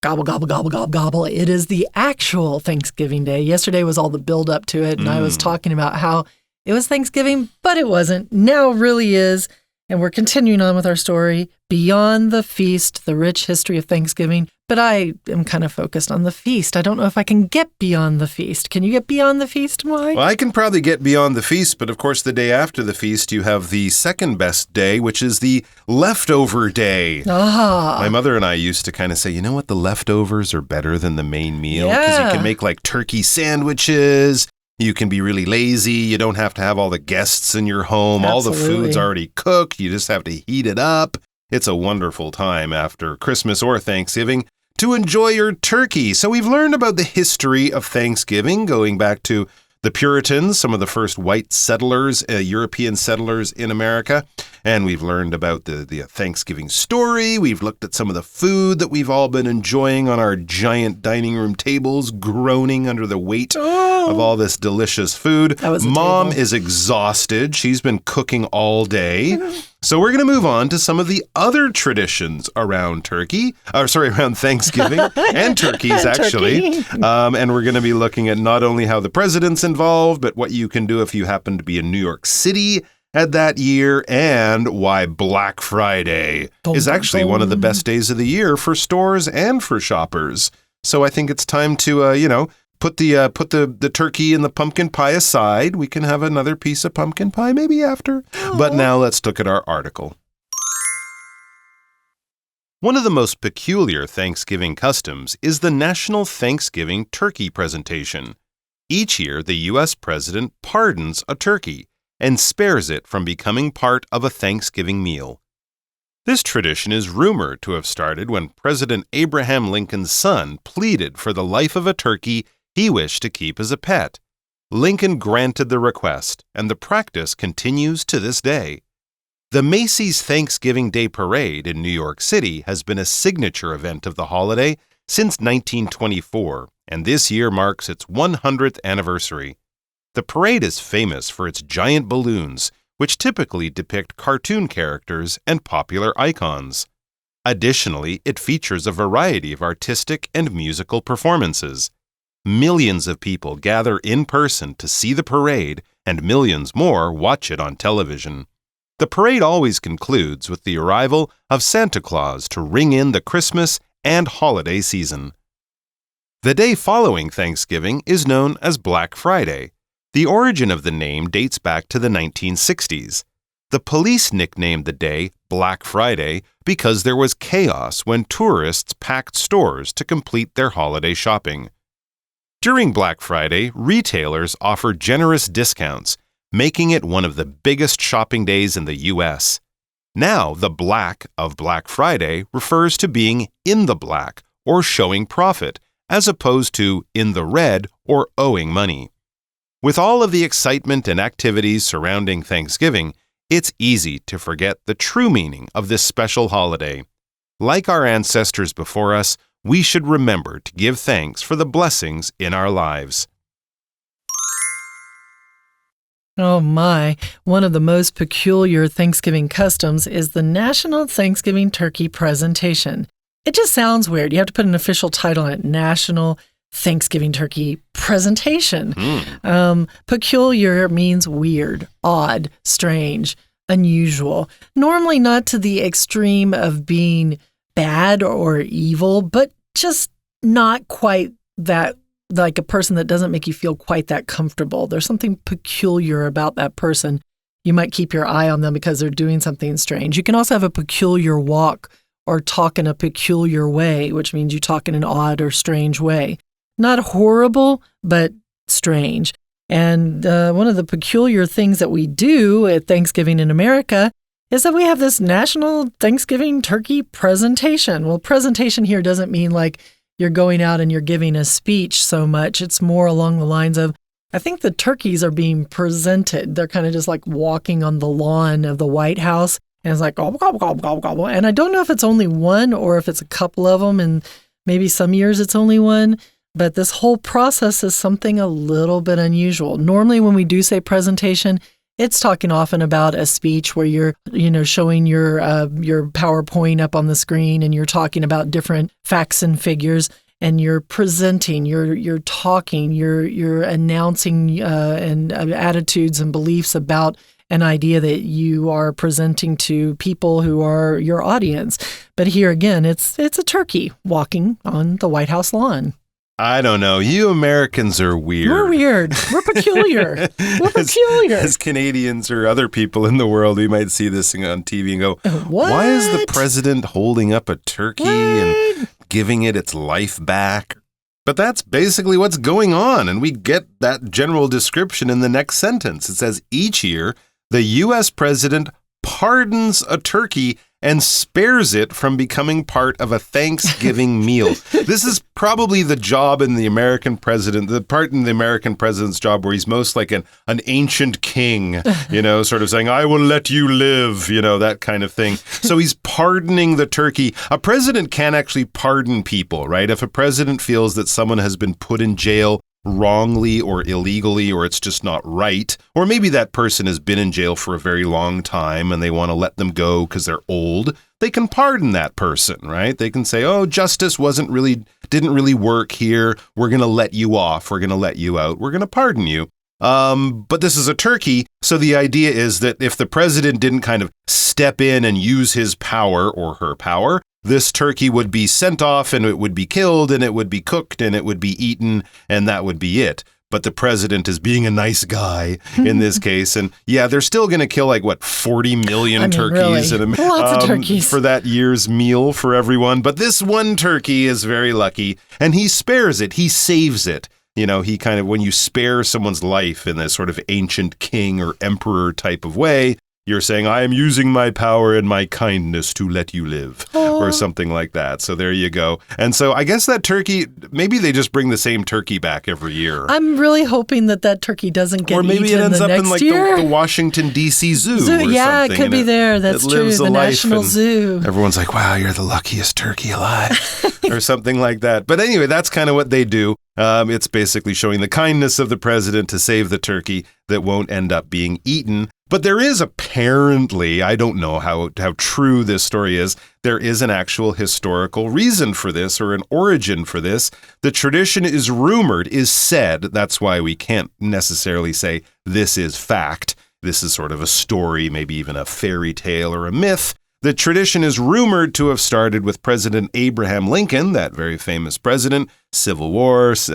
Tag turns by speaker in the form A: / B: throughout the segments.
A: gobble, gobble, gobble, gobble, gobble. It is the actual Thanksgiving Day. Yesterday was all the build up to it, and I was talking about how it was Thanksgiving, but it wasn't. Now it really is. And we're continuing on with our story, Beyond the Feast, the rich history of Thanksgiving. But I am kind of focused on the feast. I don't know if I can get beyond the feast. Can you get beyond the feast, Mike?
B: Well, I can probably get beyond the feast, but of course the day after the feast, you have the second best day, which is the leftover day. My mother and I used to kind of say, you know what, the leftovers are better than the main meal because you can make like turkey sandwiches. You can be really lazy. You don't have to have all the guests in your home. Absolutely. All the food's already cooked. You just have to heat it up. It's a wonderful time after Christmas or Thanksgiving to enjoy your turkey. So we've learned about the history of Thanksgiving, going back to the Puritans, some of the first white settlers, European settlers in America. And we've learned about the Thanksgiving story. We've looked at some of the food that we've all been enjoying on our giant dining room tables, groaning under the weight of all this delicious food. Mom is exhausted. She's been cooking all day. So we're going to move on to some of the other traditions around around Thanksgiving and turkeys, actually. And we're going to be looking at not only how the president's involved, but what you can do if you happen to be in New York City at that year, and why Black Friday is actually one of the best days of the year for stores and for shoppers. So I think it's time to, put the turkey and the pumpkin pie aside. We can have another piece of pumpkin pie maybe after. But now let's look at our article. One of the most peculiar Thanksgiving customs is the National Thanksgiving Turkey Presentation. Each year, the U.S. president pardons a turkey and spares it from becoming part of a Thanksgiving meal. This tradition is rumored to have started when President Abraham Lincoln's son pleaded for the life of a turkey he wished to keep as a pet. Lincoln granted the request, and the practice continues to this day. The Macy's Thanksgiving Day Parade in New York City has been a signature event of the holiday since 1924, and this year marks its 100th anniversary. The parade is famous for its giant balloons, which typically depict cartoon characters and popular icons. Additionally, it features a variety of artistic and musical performances. Millions of people gather in person to see the parade, and millions more watch it on television. The parade always concludes with the arrival of Santa Claus to ring in the Christmas and holiday season. The day following Thanksgiving is known as Black Friday. The origin of the name dates back to the 1960s. The police nicknamed the day Black Friday because there was chaos when tourists packed stores to complete their holiday shopping. During Black Friday, retailers offer generous discounts, making it one of the biggest shopping days in the U.S. Now, the black of Black Friday refers to being in the black or showing profit, as opposed to in the red or owing money. With all of the excitement and activities surrounding Thanksgiving, it's easy to forget the true meaning of this special holiday. Like our ancestors before us, we should remember to give thanks for the blessings in our lives.
A: Oh my, one of the most peculiar Thanksgiving customs is the National Thanksgiving Turkey Presentation. It just sounds weird. You have to put an official title on it, National Thanksgiving Turkey Presentation. Peculiar means weird, odd, strange, unusual. Normally not to the extreme of being bad or evil, but just not quite that, like a person that doesn't make you feel quite that comfortable. There's something peculiar about that person. You might keep your eye on them because they're doing something strange. You can also have a peculiar walk or talk in a peculiar way, which means you talk in an odd or strange way. Not horrible, but strange. And one of the peculiar things that we do at Thanksgiving in America is that we have this National Thanksgiving Turkey Presentation. Well, presentation here doesn't mean like you're going out and you're giving a speech so much. It's more along the lines of, I think the turkeys are being presented. They're kind of just like walking on the lawn of the White House. And it's like, gobble, gobble, gobble, gobble, gobble. And I don't know if it's only one or if it's a couple of them. And maybe some years it's only one. But this whole process is something a little bit unusual. Normally when we do say presentation, It's talking often about a speech where you're, showing your PowerPoint up on the screen and you're talking about different facts and figures and you're presenting, you're talking, you're announcing and attitudes and beliefs about an idea that you are presenting to people who are your audience. But here again, it's a turkey walking on the White House lawn.
B: I don't know. You Americans are weird.
A: We're weird. We're peculiar. We're peculiar.
B: As Canadians or other people in the world, we might see this thing on TV and go,
A: what?
B: Why is the president holding up a turkey and giving it its life back? But that's basically what's going on, and we get that general description in the next sentence. It says, each year, the U.S. president pardons a turkey and spares it from becoming part of a Thanksgiving meal. This is probably the job in the American president, the part in the American president's job where he's most like an ancient king, sort of saying, I will let you live, that kind of thing. So he's pardoning the turkey. A president can't actually pardon people, right? If a president feels that someone has been put in jail wrongly or illegally, or it's just not right, or maybe that person has been in jail for a very long time and they want to let them go because they're old, they can pardon that person, right? They can say, oh, justice didn't really work here. We're going to let you off. We're going to let you out. We're going to pardon you. But this is a turkey. So the idea is that if the president didn't kind of step in and use his power or her power, this turkey would be sent off and it would be killed and it would be cooked and it would be eaten and that would be it. But the president is being a nice guy in this case. And yeah, they're still going to kill 40 million turkeys
A: Lots of turkeys
B: for that year's meal for everyone. But this one turkey is very lucky and he spares it. He saves it. He kind of, when you spare someone's life in this sort of ancient king or emperor type of way, you're saying, I am using my power and my kindness to let you live, or something like that. So there you go. And so I guess that turkey, maybe they just bring the same turkey back every year.
A: I'm really hoping that turkey doesn't get eaten the next year.
B: Or maybe it ends up in the Washington, D.C. zoo or something.
A: Yeah, it could be there. That's true. The National Zoo.
B: Everyone's like, wow, you're the luckiest turkey alive, or something like that. But anyway, that's kind of what they do. It's basically showing the kindness of the president to save the turkey that won't end up being eaten. But there is apparently, I don't know how true this story is, there is an actual historical reason for this or an origin for this. The tradition is rumored, is said, that's why we can't necessarily say this is fact. This is sort of a story, maybe even a fairy tale or a myth. The tradition is rumored to have started with President Abraham Lincoln, that very famous president, Civil War, freed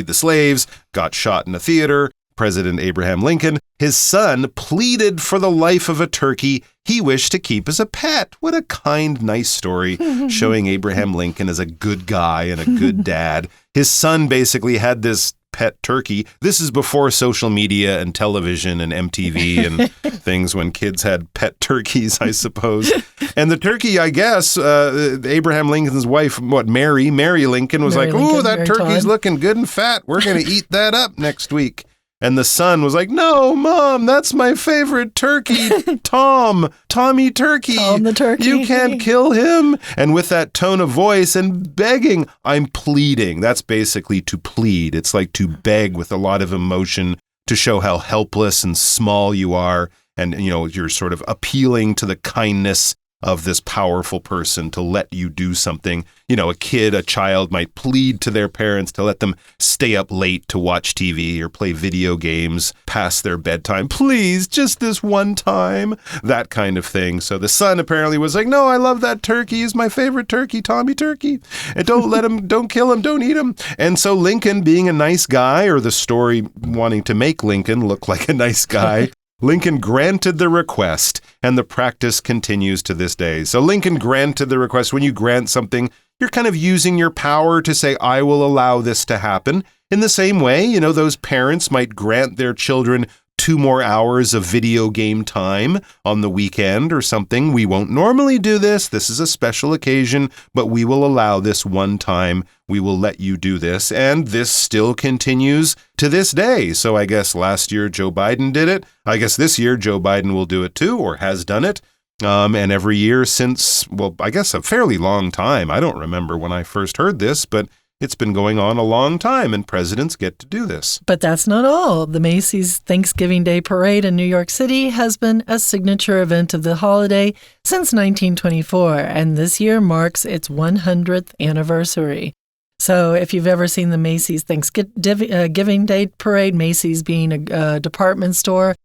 B: the slaves, got shot in a theater. President Abraham Lincoln, his son pleaded for the life of a turkey he wished to keep as a pet. What a kind, nice story showing Abraham Lincoln as a good guy and a good dad. His son basically had this pet turkey. This is before social media and television and MTV and things, when kids had pet turkeys, I suppose. And the turkey, I guess, Abraham Lincoln's wife, Mary Lincoln was oh, that turkey's looking good and fat. We're going to eat that up next week. And the son was like, no, Mom, that's my favorite turkey, Tommy Turkey.
A: Tom the turkey.
B: You can't kill him. And with that tone of voice and begging, I'm pleading. That's basically to plead. It's like to beg with a lot of emotion to show how helpless and small you are. And, you're sort of appealing to the kindness of this powerful person to let you do something. A child might plead to their parents to let them stay up late to watch TV or play video games past their bedtime. Please, just this one time. That kind of thing. So the son apparently was like, no, I love that turkey. He's my favorite turkey, Tommy Turkey. And don't kill him, don't eat him. And so Lincoln, being a nice guy, or the story wanting to make Lincoln look like a nice guy, Lincoln granted the request, and the practice continues to this day. So Lincoln granted the request. When you grant something, you're kind of using your power to say, I will allow this to happen. In the same way, those parents might grant their children 2 more hours of video game time on the weekend or something. We won't normally do this. This is a special occasion, but we will allow this one time. We will let you do this. And this still continues to this day. So I guess last year Joe Biden did it. I guess this year Joe Biden will do it too, or has done it. And every year since, I guess a fairly long time. I don't remember when I first heard this, but It's been going on a long time, and presidents get to do this.
A: But that's not all. The Macy's Thanksgiving Day Parade in New York City has been a signature event of the holiday since 1924, and this year marks its 100th anniversary. So if you've ever seen the Macy's Thanksgiving Day Parade, Macy's being a department store,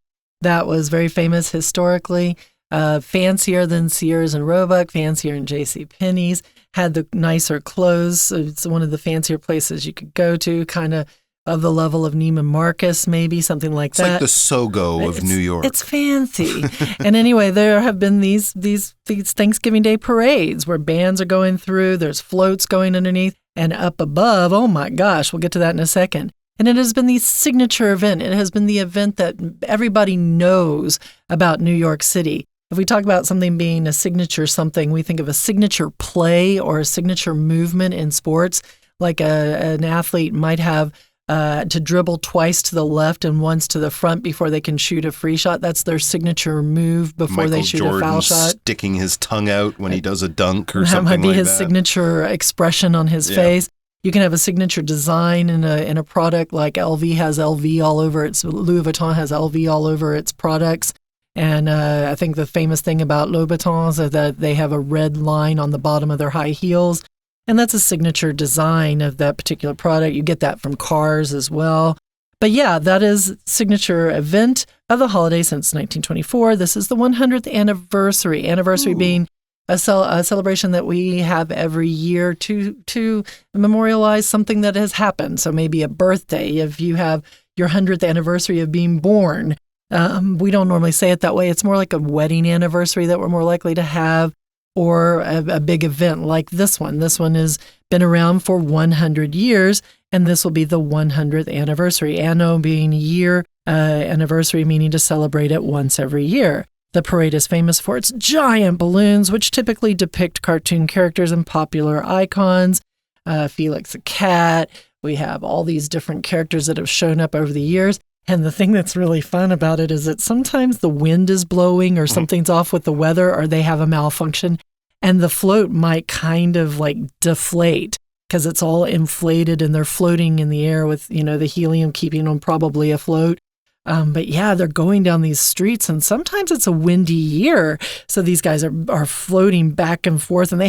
A: that was very famous historically, fancier than Sears and Roebuck, fancier than JCPenney's, had the nicer clothes. It's one of the fancier places you could go to, kind of the level of Neiman Marcus, maybe, something like that.
B: It's like the Sogo of New York.
A: It's fancy. And anyway, there have been these Thanksgiving Day parades where bands are going through, there's floats going underneath, and up above, oh my gosh, we'll get to that in a second. And it has been the signature event. It has been the event that everybody knows about New York City. If we talk about something being a signature something, we think of a signature play or a signature movement in sports, like an athlete might have to dribble twice to the left and once to the front before they can shoot a free shot. That's their signature move before they shoot a foul shot.
B: Sticking his tongue out when he does a dunk or something like that.
A: That might be his signature expression on his face. You can have a signature design in a product, like LV has LV all over its, Louis Vuitton has LV all over its products. And I think the famous thing about Louboutins is that they have a red line on the bottom of their high heels. And that's a signature design of that particular product. You get that from cars as well. But yeah, that is signature event of the holiday since 1924. This is the 100th anniversary. Anniversary being a celebration that we have every year to memorialize something that has happened. So maybe a birthday, if you have your 100th anniversary of being born. We don't normally say it that way. It's more like a wedding anniversary that we're more likely to have, or a big event like this one. This one has been around for 100 years, and this will be the 100th anniversary. Anno being year, anniversary meaning to celebrate it once every year. The parade is famous for its giant balloons, which typically depict cartoon characters and popular icons. Felix the cat. We have all these different characters that have shown up over the years. And the thing that's really fun about it is that sometimes the wind is blowing or something's off with the weather or they have a malfunction and the float might kind of like deflate because it's all inflated and they're floating in the air with, the helium keeping them probably afloat. But yeah, they're going down these streets and sometimes it's a windy year. So these guys are floating back and forth and they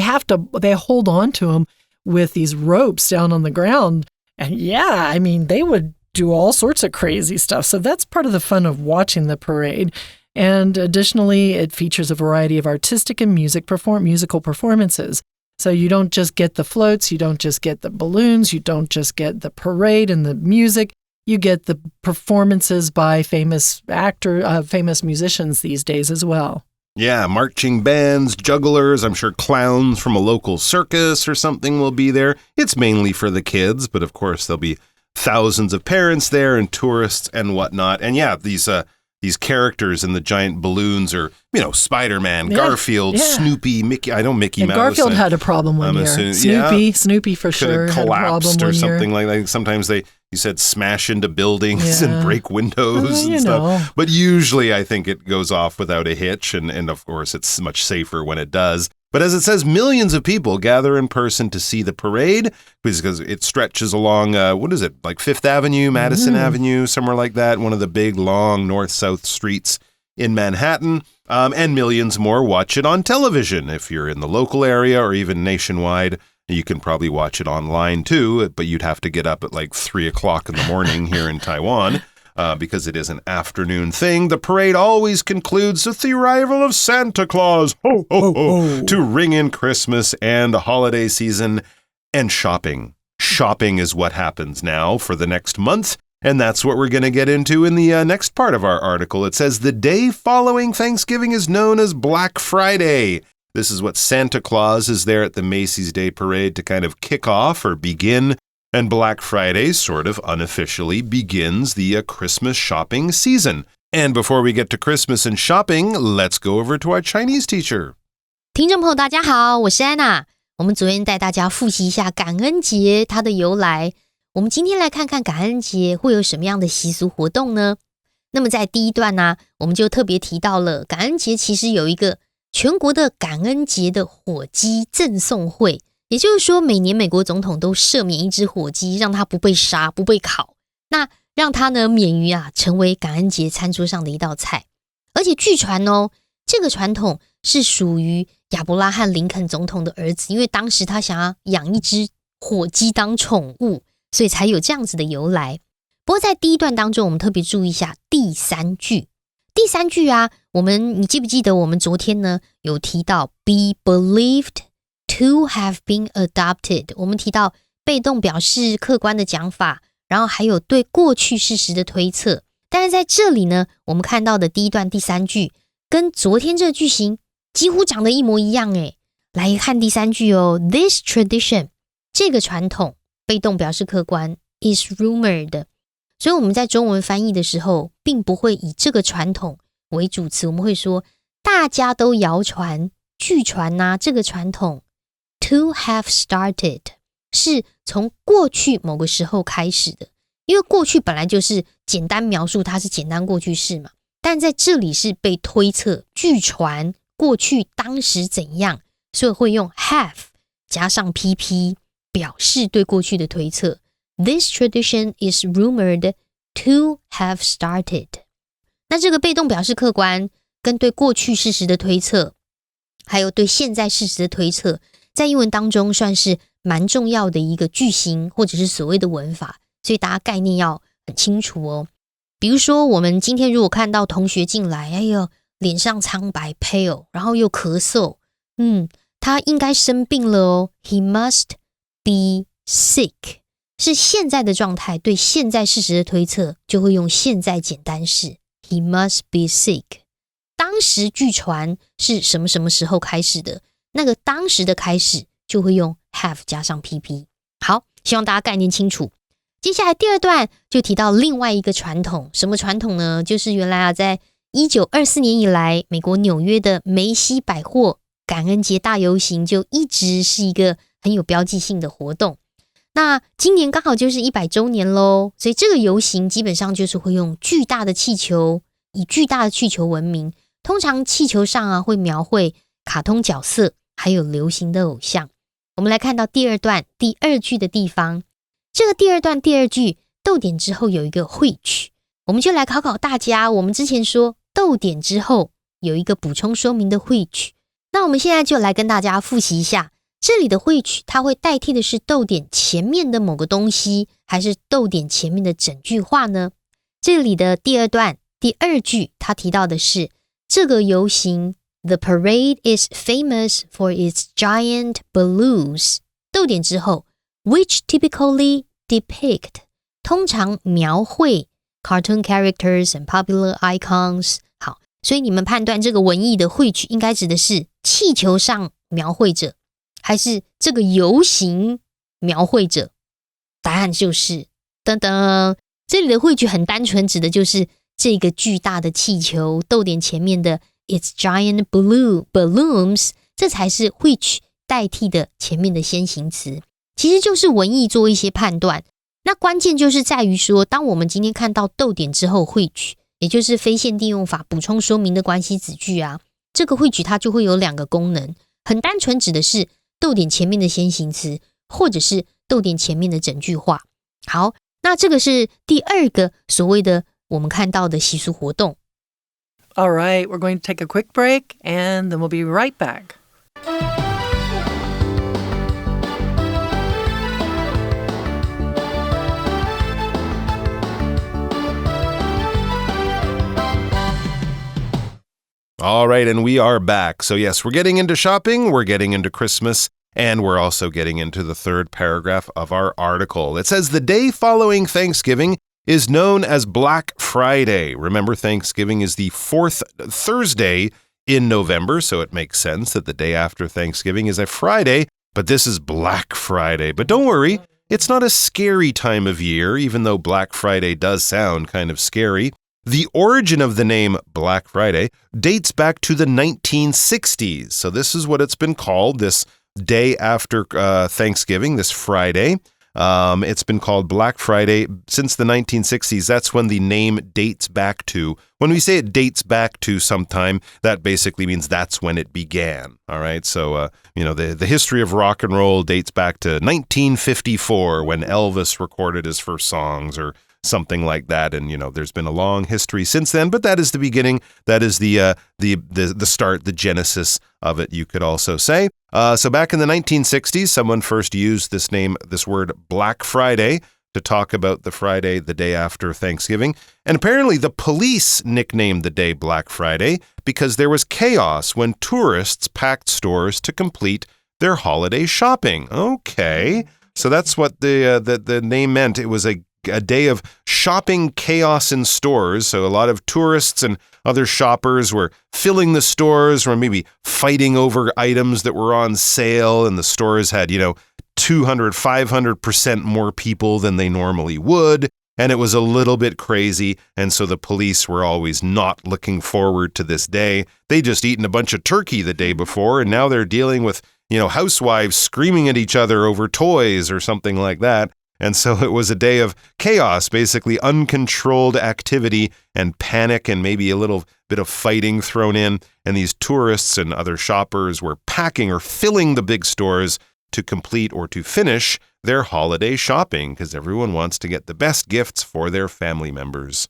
A: hold on to them with these ropes down on the ground. And yeah, they would do all sorts of crazy stuff. So that's part of the fun of watching the parade. And additionally, it features a variety of artistic and musical performances. So you don't just get the floats, you don't just get the balloons, you don't just get the parade and the music, you get the performances by famous musicians these days as well.
B: Yeah, marching bands, jugglers, I'm sure clowns from a local circus or something will be there. It's mainly for the kids, but of course there'll be thousands of parents there and tourists and whatnot. And yeah, these characters in the giant balloons are, Spider-Man, Garfield, Snoopy, Mickey. I know Mickey Mouse.
A: Garfield had a problem one year. Snoopy for sure had a problem one
B: or something
A: year.
B: like that. Sometimes you said smash into buildings and break windows and stuff. But usually I think it goes off without a hitch. And of course, it's much safer when it does. But as it says, millions of people gather in person to see the parade because it stretches along, like Fifth Avenue, Madison Avenue, somewhere like that, one of the big, long north-south streets in Manhattan. And millions more watch it on television. If you're in the local area or even nationwide, you can probably watch it online too, but you'd have to get up at like 3 o'clock in the morning here in Taiwan. Because it is an afternoon thing. The parade always concludes with the arrival of Santa Claus, ho, ho, ho, to ring in Christmas and the holiday season and shopping. Shopping is what happens now for the next month, and that's what we're going to get into in the next part of our article. It says the day following Thanksgiving is known as Black Friday. This is what Santa Claus is there at the Macy's Day Parade to kind of kick off or begin. And Black Friday sort of unofficially begins the Christmas shopping season. And before we get to Christmas and shopping, let's go over to our Chinese teacher.
C: 听众朋友大家好，我是安娜。我们昨天带大家复习一下感恩节它的由来。我们今天来看看感恩节会有什么样的习俗活动呢？那么在第一段呢，我们就特别提到了感恩节其实有一个全国的感恩节的火鸡赠送会。也就是说，每年美国总统都赦免一只火鸡，让它不被杀、不被烤，那让它呢免于成为感恩节餐桌上的一道菜。而且据传这个传统是属于亚伯拉罕林肯总统的儿子，因为当时他想要养一只火鸡当宠物，所以才有这样子的由来。不过在第一段当中，我们特别注意一下第三句。第三句你记不记得我们昨天呢有提到 be believed to have been adopted， 我们提到被动表示客观的讲法，然后还有对过去事实的推测。但是在这里呢，我们看到的第一段第三句跟昨天这个句型几乎长得一模一样诶。来看第三句This tradition， 这个传统被动表示客观 is rumored， 所以我们在中文翻译的时候并不会以这个传统为主词，我们会说大家都谣传据传这个传统 to have started 是从过去某个时候开始的，因为过去本来就是简单描述它是简单过去式嘛，但在这里是被推测据传过去当时怎样，所以会用 have 加上 PP 表示对过去的推测。 This tradition is rumored to have started。 那这个被动表示客观跟对过去事实的推测，还有对现在事实的推测，在英文当中算是蛮重要的一个句型或者是所谓的文法，所以大家概念要很清楚比如说我们今天如果看到同学进来，脸上苍白 pale， 然后又咳嗽，他应该生病了He must be sick， 是现在的状态，对现在事实的推测就会用现在简单式 He must be sick。 当时据传是什么什么时候开始的，那个当时的开始就会用 have 加上 PP。 好，希望大家概念清楚。接下来第二段就提到另外一个传统，什么传统呢？就是原来在1924年以来，美国纽约的梅西百货感恩节大游行就一直是一个很有标记性的活动。那今年刚好就是100周年咯，所以这个游行基本上就是会用巨大的气球，以巨大的气球闻名。通常气球上会描绘卡通角色，还有流行的偶像。我们来看到第二段第二句的地方，这个第二段第二句逗点之后有一个which，我们就来考考大家，我们之前说逗点之后有一个补充说明的which，那我们现在就来跟大家复习一下，这里的which它会代替的是逗点前面的某个东西，还是逗点前面的整句话呢？这里的第二段第二句它提到的是这个游行 The parade is famous for its giant balloons， 逗点之后 which typically depict 通常描绘 cartoon characters and popular icons。 好，所以你们判断这个文意的which应该指的是气球上描绘着，还是这个游行描绘着？答案就是噔噔，这里的which很单纯，指的就是这个巨大的气球，逗点前面的 its giant balloons， 这才是 which 代替的前面的先行词，其实就是文意做一些判断。那关键就是在于说，当我们今天看到逗点之后 which， 也就是非限定用法补充说明的关系子句这个which它就会有两个功能，很单纯指的是逗点前面的先行词，或者是逗点前面的整句话。好，那这个是第二个所谓的我们看到的习俗活动。
A: All right, we're going to take a quick break and then we'll be right back.
B: All right, and we are back. So yes, we're getting into shopping, we're getting into Christmas, and we're also getting into the third paragraph of our article. It says the day following Thanksgiving is known as Black Friday. Remember, Thanksgiving is the fourth Thursday in November, so it makes sense that the day after Thanksgiving is a Friday, but this is Black Friday. But don't worry, it's not a scary time of year, even though Black Friday does sound kind of scary. The origin of the name Black Friday dates back to the 1960s. So this is what it's been called, this day after Thanksgiving, this Friday. It's been called Black Friday since the 1960s. That's when the name dates back to. When we say it dates back to sometime, that basically means that's when it began. All right. So, the history of rock and roll dates back to 1954 when Elvis recorded his first songs or something like that. And, there's been a long history since then, but that is the beginning. That is the start, the genesis of it, you could also say. So back in the 1960s, someone first used this word Black Friday to talk about the Friday, the day after Thanksgiving. And apparently the police nicknamed the day Black Friday because there was chaos when tourists packed stores to complete their holiday shopping. Okay. So that's what the name meant. It was a day of shopping chaos in stores. So a lot of tourists and other shoppers were filling the stores or maybe fighting over items that were on sale, and the stores had, 200, 500% more people than they normally would. And it was a little bit crazy. And so the police were always not looking forward to this day. They just eaten a bunch of turkey the day before, and now they're dealing with, housewives screaming at each other over toys or something like that. And so it was a day of chaos, basically uncontrolled activity and panic and maybe a little bit of fighting thrown in. And these tourists and other shoppers were packing or filling the big stores to complete or to finish their holiday shopping because everyone wants to get the best gifts for their family members.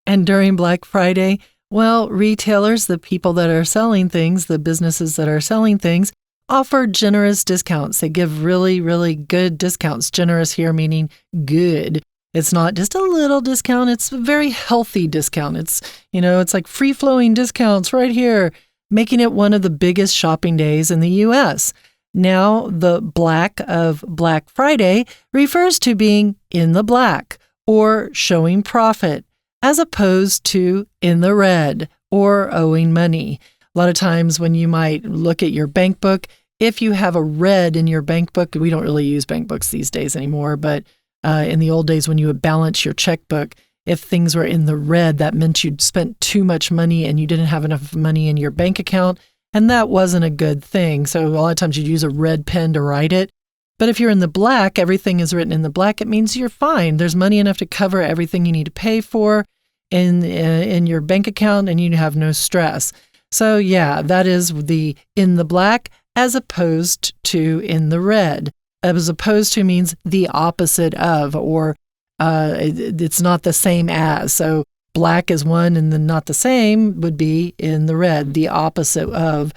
A: And during Black Friday, retailers, the people that are selling things, the businesses that are selling things, offer generous discounts. They give really, really good discounts. Generous here meaning good. It's not just a little discount. It's a very healthy discount. It's like free-flowing discounts right here, making it one of the biggest shopping days in the U.S. Now, the black of Black Friday refers to being in the black or showing profit, as opposed to in the red or owing money. A lot of times when you might look at your bank book, if you have a red in your bank book, we don't really use bank books these days anymore, but in the old days when you would balance your checkbook, if things were in the red, that meant you'd spent too much money and you didn't have enough money in your bank account, and that wasn't a good thing. So a lot of times you'd use a red pen to write it. But if you're in the black, everything is written in the black, it means you're fine. There's money enough to cover everything you need to pay for in your bank account, and you have no stress. So yeah, that is the in the black as opposed to in the red. As opposed to means the opposite of, or it's not the same as. So black is one, and then not the same would be in the red. The opposite of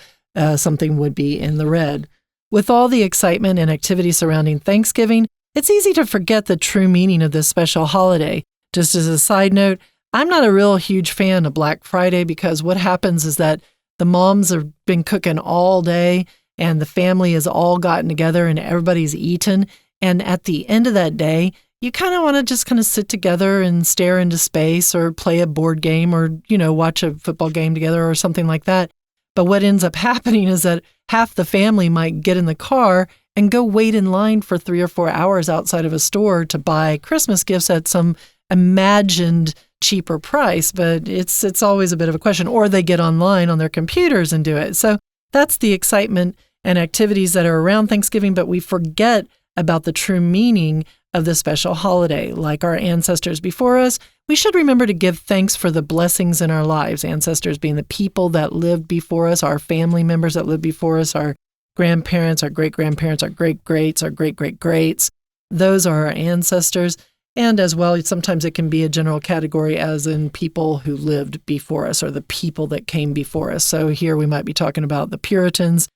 A: something would be in the red. With all the excitement and activity surrounding Thanksgiving, it's easy to forget the true meaning of this special holiday. Just as a side note, I'm not a real huge fan of Black Friday because what happens is that the moms have been cooking all day and the family has all gotten together and everybody's eaten. And at the end of that day, you kind of want to just kind of sit together and stare into space or play a board game or, watch a football game together or something like that. But what ends up happening is that half the family might get in the car and go wait in line for 3 or 4 hours outside of a store to buy Christmas gifts at some imagined cheaper price, but it's always a bit of a question. Or they get online on their computers and do it. So that's the excitement and activities that are around Thanksgiving, but we forget about the true meaning of this special holiday. Like our ancestors before us, we should remember to give thanks for the blessings in our lives. Ancestors being the people that lived before us, our family members that lived before us, our grandparents, our great-grandparents, our great-greats, our great-great-greats. Those are our ancestors. And as well, sometimes it can be a general category as in people who lived before us or the people that came before us. So here we might be talking about the Puritans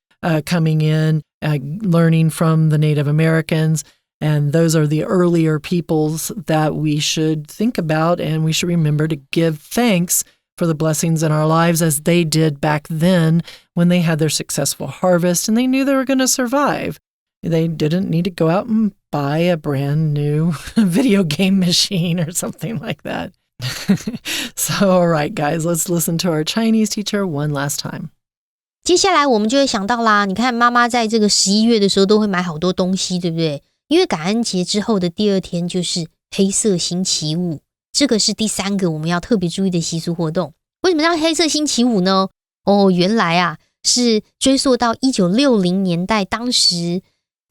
A: coming in, learning from the Native Americans. And those are the earlier peoples that we should think about, and we should remember to give thanks for the blessings in our lives as they did back then when they had their successful harvest and they knew they were going to survive. They didn't need to go out and buy a brand new video game machine or something like that. So, all right, guys, let's listen to our Chinese teacher one last time.
C: 接下来我们就会想到啦，你看妈妈在这个11月的时候都会买好多东西，对不对？因为感恩节之后的第2天就是黑色星期五，这个是第3个我们要特别注意的习俗活动。为什么叫黑色星期五呢？原来啊是追溯到1960年代，当时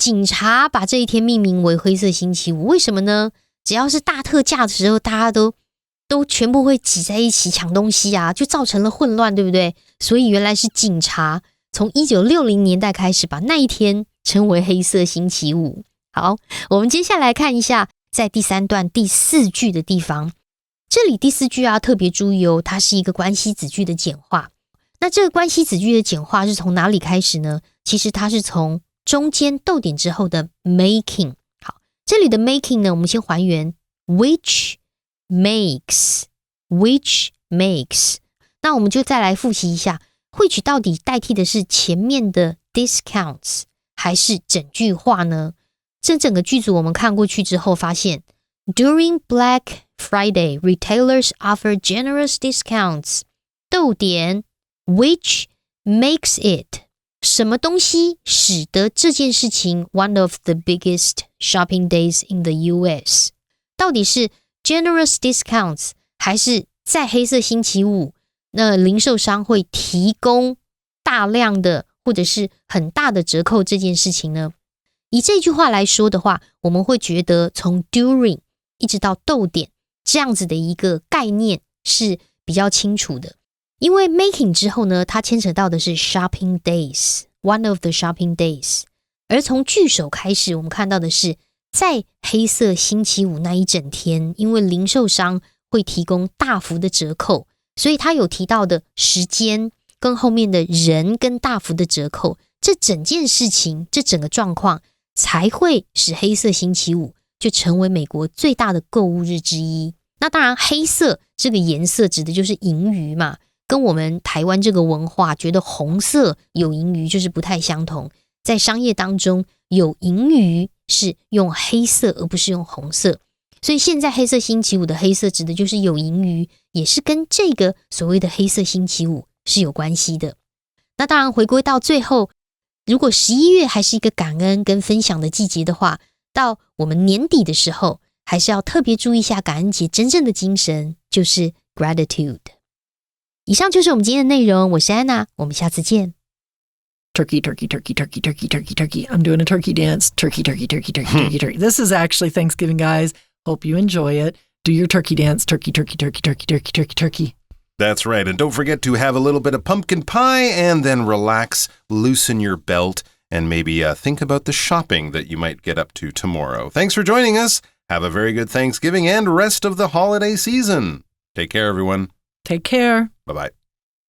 C: 警察把这一天命名为黑色星期五，为什么呢？只要是大特价的时候，大家都全部会挤在一起抢东西啊，就造成了混乱，对不对？所以原来是警察从1960年代开始把那一天称为黑色星期五。好，我们接下来看一下在第3段第4句的地方，这里第4句啊特别注意哦，它是一个关系子句的简化。那这个关系子句的简化是从哪里开始呢？其实它是从中间逗点之后的 making。 好，这里的 making 呢，我们先还原 which makes。 那我们就再来复习一下 which 到底代替的是前面的 discounts 还是整句话呢？这整个句子我们看过去之后发现 During Black Friday, retailers offer generous discounts 逗点 which makes it 什么东西使得这件事情 one of the biggest shopping days in the US。 到底是 generous discounts 还是在黑色星期五那零售商会提供大量的或者是很大的折扣这件事情呢？以这句话来说的话，我们会觉得从 during 一直到逗点这样子的一个概念是比较清楚的。因为 making 之后呢，它牵扯到的是 shopping days， one of the shopping days。 而从句首开始，我们看到的是在黑色星期五那一整天，因为零售商会提供大幅的折扣，所以他有提到的时间跟后面的人跟大幅的折扣，这整件事情，这整个状况才会使黑色星期五就成为美国最大的购物日之一。那当然黑色这个颜色指的就是盈余嘛，跟我们台湾这个文化觉得红色有盈余就是不太相同。在商业当中有盈余是用黑色而不是用红色，所以现在黑色星期五的黑色指的就是有盈余，也是跟这个所谓的黑色星期五是有关系的。那当然回归到最后，如果11月还是一个感恩跟分享的季节的话，到我们年底的时候还是要特别注意一下感恩节真正的精神，就是 gratitude。 以上就是我们今天的内容，我是安娜，我们下次见。
A: Turkey, turkey, turkey, turkey, turkey, turkey, turkey. I'm doing a turkey dance. Turkey, turkey, turkey, turkey, turkey, turkey. This is actually Thanksgiving, guys. Hope you enjoy it. Do your turkey dance. Turkey, turkey, turkey, turkey, turkey, turkey, turkey.
B: That's right. And don't forget to have a little bit of pumpkin pie and then relax, loosen your belt, and maybe think about the shopping that you might get up to tomorrow. Thanks for joining us. Have a very good Thanksgiving and rest of the holiday season. Take care, everyone.
A: Take care.
B: Bye-bye.